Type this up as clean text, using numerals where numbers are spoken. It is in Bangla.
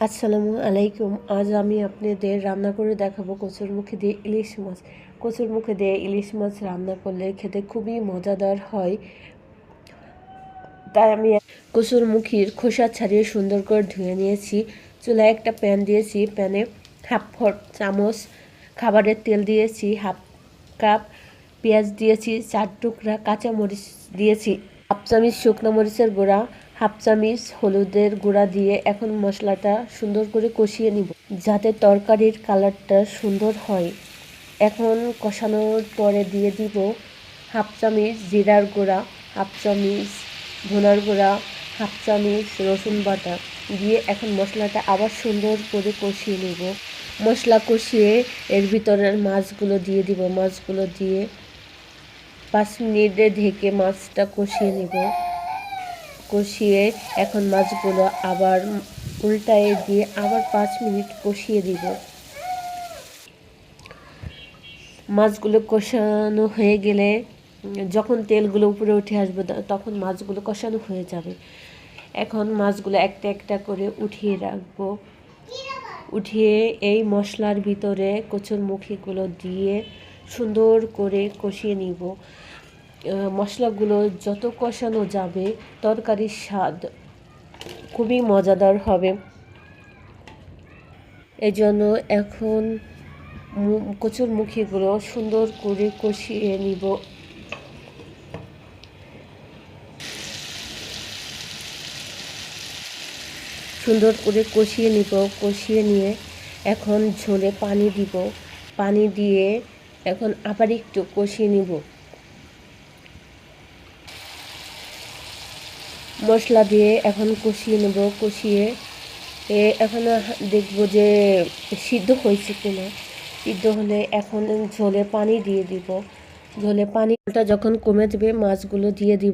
আসসালামু আলাইকুম। আজ আমি আপনাদের রান্না করে দেখাবো কচুরমুখী দিয়ে ইলিশ মাছ। কচুরমুখী দিয়ে ইলিশ মাছ রান্না করলে খেতে খুবই মজাদার হয়। তাই আমি কচুরমুখীর খোসা ছাড়িয়ে সুন্দর করে ধুয়ে নিয়েছি। চুলায় একটা প্যান দিয়েছি, প্যানে হাফ চামচ খাবারের তেল দিয়েছি, হাফ কাপ পেঁয়াজ দিয়েছি, 4 টুকরা কাঁচামরিচ দিয়েছি, হাফ চামচ শুকনো মরিচের গুঁড়া, হাফ চামচ হলুদের গুঁড়া দিয়ে এখন মশলাটা সুন্দর করে কষিয়ে নিব যাতে তরকারির কালারটা সুন্দর হয়। এখন কষানোর পরে দিয়ে দিব হাফ চামচ জিরার গুঁড়া, হাফ চামচ ধনার গুঁড়া, হাফ চামচ রসুন বাটা দিয়ে এখন মশলাটা আবার সুন্দর করে কষিয়ে নেব। মশলা কষিয়ে এর ভিতরের মাছগুলো দিয়ে দিব। মাছগুলো দিয়ে 5 মিনিটে ঢেকে মাছটা কষিয়ে নেব। কষিয়ে এখন মাছগুলো আবার উল্টায়ে দিয়ে আবার 5 মিনিট কষিয়ে দিব। মাছগুলো কষানো হয়ে গেলে যখন তেলগুলো উপরে উঠে আসবে তখন মাছগুলো কষানো হয়ে যাবে। এখন মাছগুলো একটা একটা করে উঠিয়ে রাখবো। উঠিয়ে এই মশলার ভিতরে কচুরমুখীগুলো দিয়ে সুন্দর করে কষিয়ে নিব। মশলাগুলো যত কষানো যাবে তরকারির স্বাদ খুবই মজাদার হবে। এজন্য এখন কচুরমুখীগুলো সুন্দর করে কষিয়ে নিব। সুন্দর করে কষিয়ে নিব। কষিয়ে নিয়ে এখন ঝোলে পানি দিব। পানি দিয়ে এখন আবার একটু কষিয়ে নিব। মশলা দিয়ে এখন কষিয়ে নেব। কষিয়ে এখন দেখব যে সিদ্ধ হয়েছে কিনা। সিদ্ধ হলে এখন ঝোলে পানি দিয়ে দিব। ঝোলে পানিটা যখন কমে যাবে মাছগুলো দিয়ে দিব।